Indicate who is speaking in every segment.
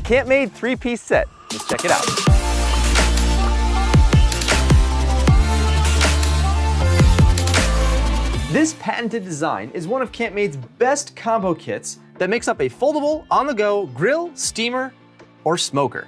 Speaker 1: CampMaid 3-piece set. Let's check it out. This patented design is one of CampMaid's best combo kits that makes up a foldable, on-the-go grill, steamer, or smoker.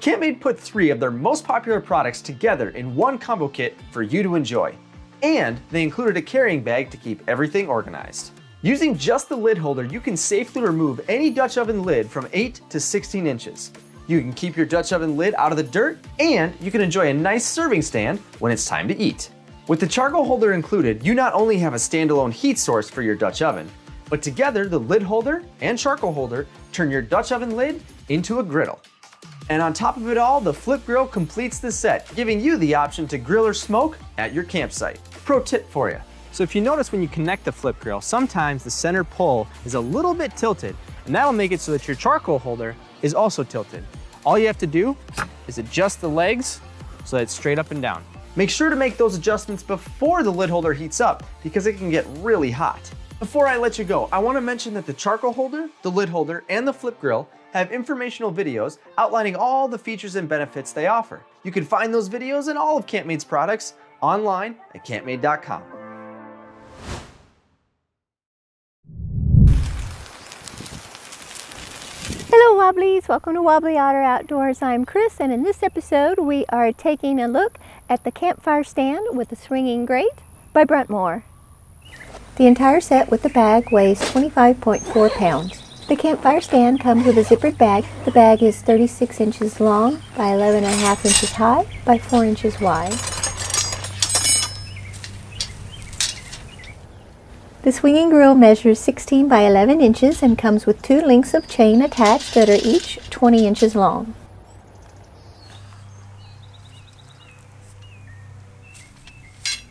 Speaker 1: CampMaid put 3 of their most popular products together in one combo kit for you to enjoy. And they included a carrying bag to keep everything organized. Using just the lid holder, you can safely remove any Dutch oven lid from 8 to 16 inches. You can keep your Dutch oven lid out of the dirt, and you can enjoy a nice serving stand when it's time to eat. With the charcoal holder included, you not only have a standalone heat source for your Dutch oven, but together the lid holder and charcoal holder turn your Dutch oven lid into a griddle. And on top of it all, the flip grill completes the set, giving you the option to grill or smoke at your campsite. Pro tip for you. So if you notice when you connect the flip grill, sometimes the center pole is a little bit tilted, and that'll make it so that your charcoal holder is also tilted. All you have to do is adjust the legs so that it's straight up and down. Make sure to make those adjustments before the lid holder heats up because it can get really hot. Before I let you go, I want to mention that the charcoal holder, the lid holder, and the flip grill have informational videos outlining all the features and benefits they offer. You can find those videos and all of CampMaid's products online at campmaid.com.
Speaker 2: Hello Wobblies, welcome to Wobbly Otter Outdoors. I'm Chris, and in this episode we are taking a look at the campfire stand with the swinging grate by Bruntmor. The entire set with the bag weighs 25.4 pounds. The campfire stand comes with a zippered bag. The bag is 36 inches long by 11.5 inches high by 4 inches wide. The swinging grill measures 16 by 11 inches and comes with 2 links of chain attached that are each 20 inches long.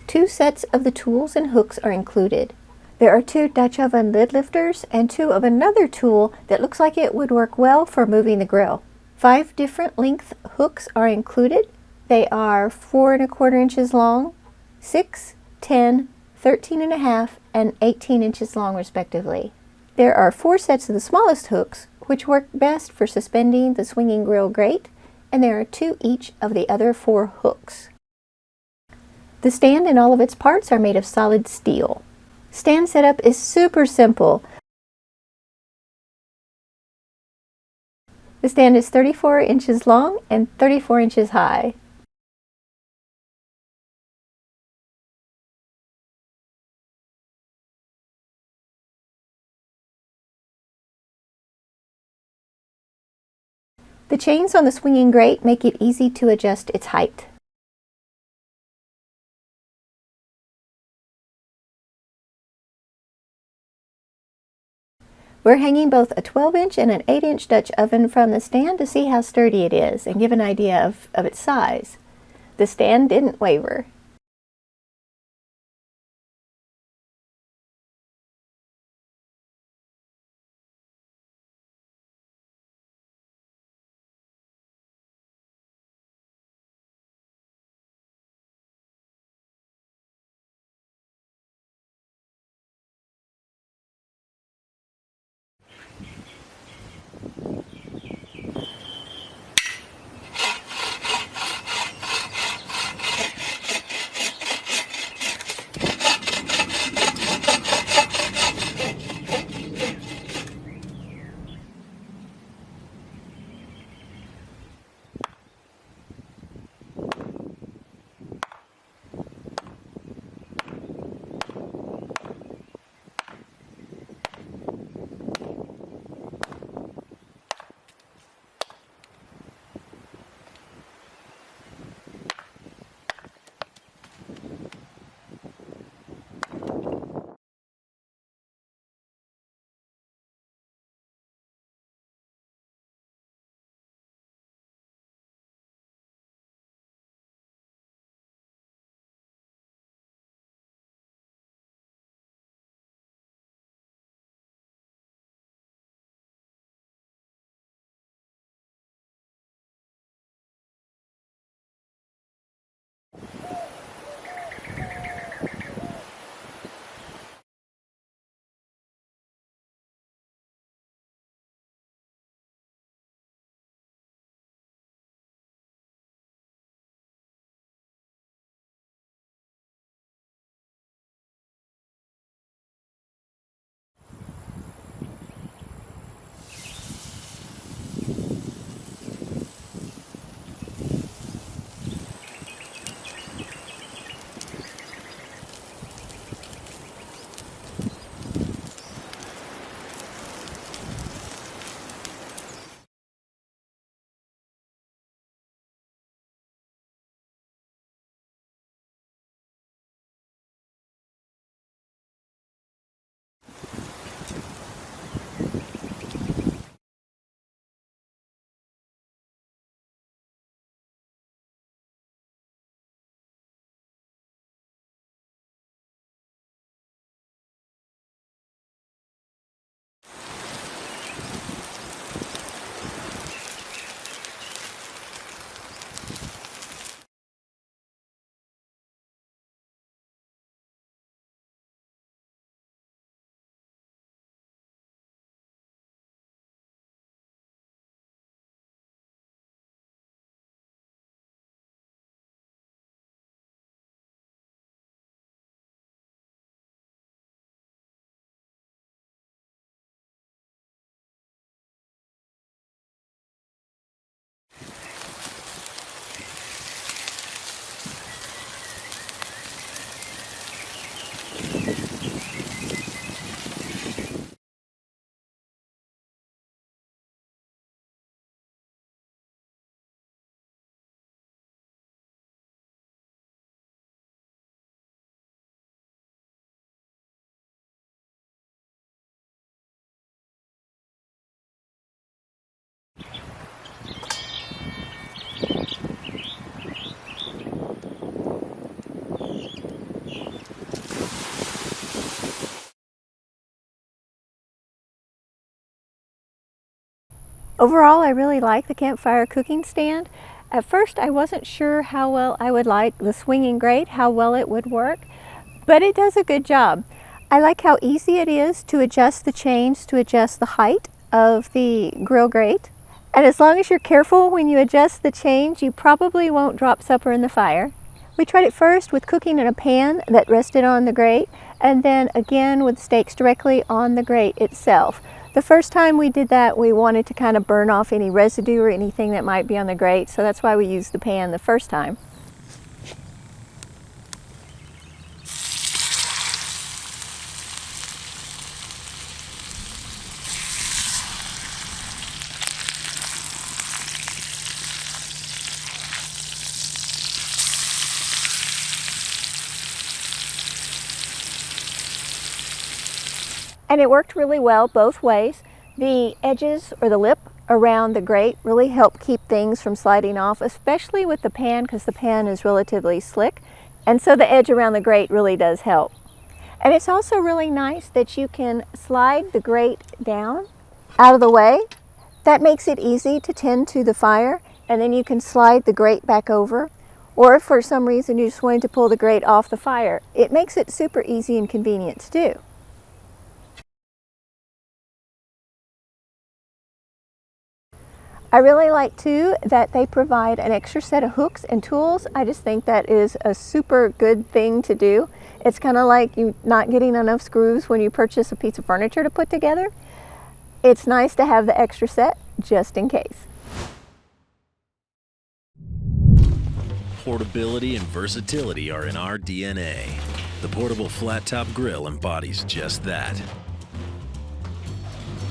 Speaker 2: Two sets of the tools and hooks are included. There are 2 Dutch oven lid lifters and 2 of another tool that looks like it would work well for moving the grill. 5 different length hooks are included. They are 4¼ inches long, 6, 10, 13.5, and 18 inches long respectively. There are 4 sets of the smallest hooks, which work best for suspending the swinging grill grate, and there are 2 each of the other 4 hooks. The stand and all of its parts are made of solid steel. Stand setup is super simple. The stand is 34 inches long and 34 inches high. The chains on the swinging grate make it easy to adjust its height. We're hanging both a 12-inch and an 8-inch Dutch oven from the stand to see how sturdy it is and give an idea of its size. The stand didn't waver. Overall, I really like the campfire cooking stand. At first, I wasn't sure how well I would like the swinging grate, how well it would work, but it does a good job. I like how easy it is to adjust the chains to adjust the height of the grill grate. And as long as you're careful when you adjust the chains, you probably won't drop supper in the fire. We tried it first with cooking in a pan that rested on the grate, and then again with steaks directly on the grate itself. The first time we did that, we wanted to kind of burn off any residue or anything that might be on the grate, so that's why we used the pan the first time. And it worked really well both ways. The edges or the lip around the grate really help keep things from sliding off, especially with the pan, because the pan is relatively slick. And so the edge around the grate really does help. And it's also really nice that you can slide the grate down out of the way. That makes it easy to tend to the fire, and then you can slide the grate back over. Or if for some reason you just wanted to pull the grate off the fire, it makes it super easy and convenient to do. I really like too that they provide an extra set of hooks and tools. I just think that is a super good thing to do. It's kind of like you not getting enough screws when you purchase a piece of furniture to put together. It's nice to have the extra set just in case.
Speaker 3: Portability and versatility are in our DNA. The portable flat-top grill embodies just that.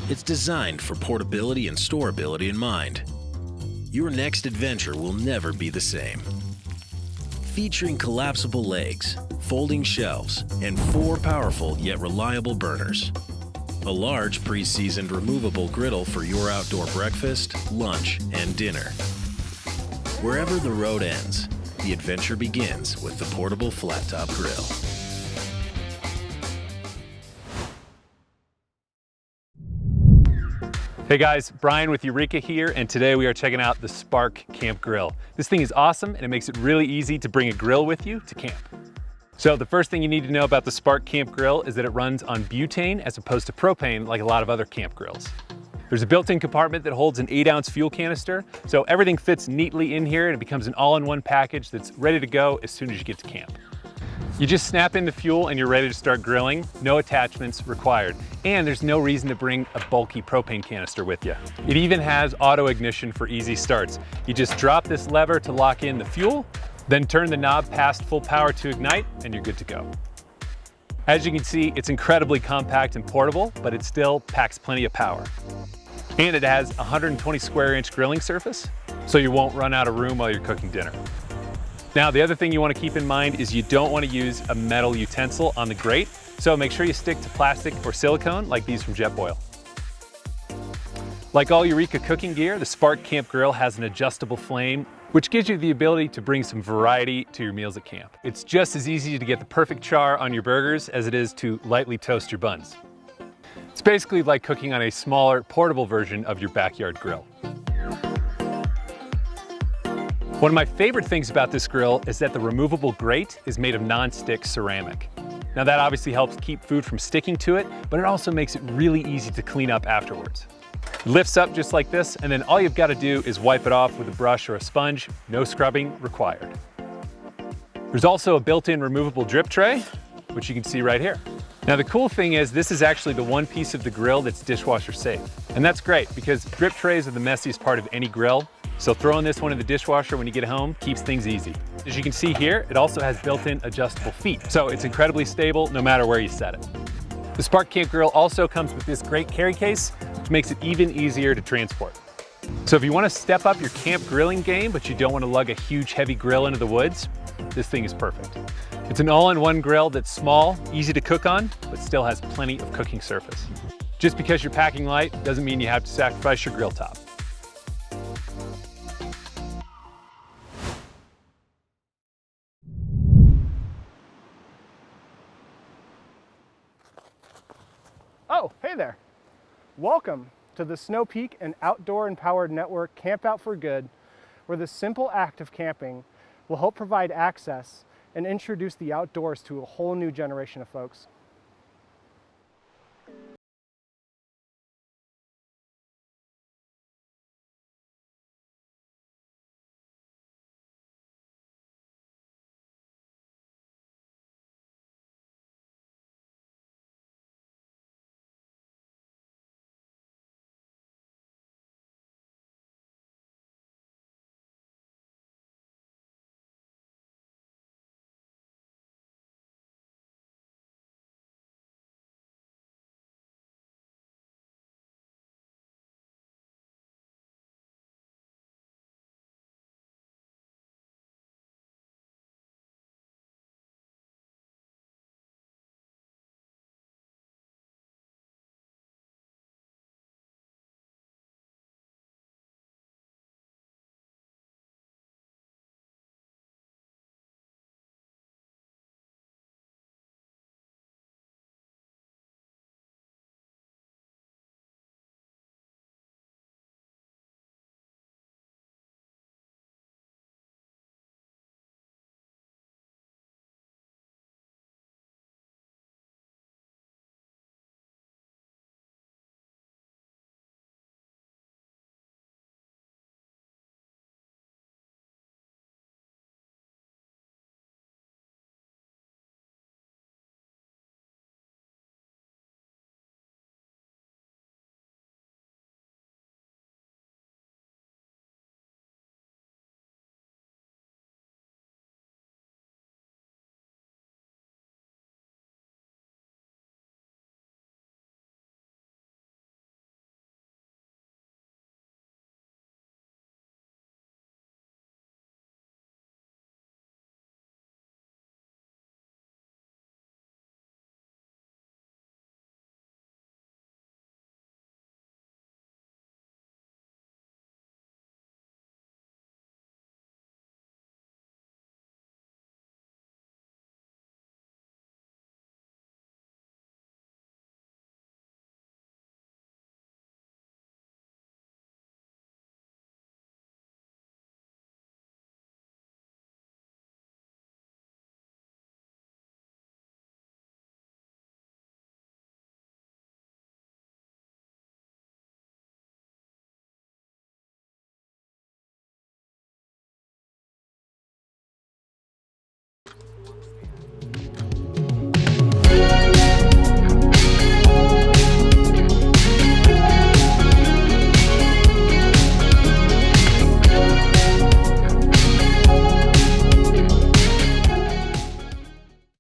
Speaker 3: It's designed for portability and storability in mind. Your next adventure will never be the same. Featuring collapsible legs, folding shelves, and 4 powerful yet reliable burners. A large pre-seasoned removable griddle for your outdoor breakfast, lunch, and dinner. Wherever the road ends, the adventure begins with the portable flat-top grill.
Speaker 4: Hey guys, Brian with Eureka here, and today we are checking out the SPRK Camp Grill. This thing is awesome, and it makes it really easy to bring a grill with you to camp. So the first thing you need to know about the SPRK Camp Grill is that it runs on butane as opposed to propane like a lot of other camp grills. There's a built-in compartment that holds an 8-ounce fuel canister, so everything fits neatly in here and it becomes an all-in-one package that's ready to go as soon as you get to camp. You just snap in the fuel and you're ready to start grilling, no attachments required. And there's no reason to bring a bulky propane canister with you. It even has auto ignition for easy starts. You just drop this lever to lock in the fuel, then turn the knob past full power to ignite, and you're good to go. As you can see, it's incredibly compact and portable, but it still packs plenty of power. And it has a 120 square inch grilling surface, so you won't run out of room while you're cooking dinner. Now, the other thing you want to keep in mind is you don't want to use a metal utensil on the grate, so make sure you stick to plastic or silicone like these from Jetboil. Like all Eureka cooking gear, the SPRK Camp Grill has an adjustable flame, which gives you the ability to bring some variety to your meals at camp. It's just as easy to get the perfect char on your burgers as it is to lightly toast your buns. It's basically like cooking on a smaller, portable version of your backyard grill. One of my favorite things about this grill is that the removable grate is made of non-stick ceramic. Now that obviously helps keep food from sticking to it, but it also makes it really easy to clean up afterwards. It lifts up just like this, and then all you've got to do is wipe it off with a brush or a sponge, no scrubbing required. There's also a built-in removable drip tray, which you can see right here. Now the cool thing is this is actually the one piece of the grill that's dishwasher safe. And that's great because drip trays are the messiest part of any grill. So throwing this one in the dishwasher when you get home keeps things easy. As you can see here, it also has built-in adjustable feet. So it's incredibly stable no matter where you set it. The SPRK Camp Grill also comes with this great carry case, which makes it even easier to transport. So if you want to step up your camp grilling game, but you don't want to lug a huge heavy grill into the woods, this thing is perfect. It's an all-in-one grill that's small, easy to cook on, but still has plenty of cooking surface. Just because you're packing light doesn't mean you have to sacrifice your grill top.
Speaker 5: Oh, hey there. Welcome to the Snow Peak and outdoor empowered network Camp Out for Good, where the simple act of camping will help provide access and introduce the outdoors to a whole new generation of folks.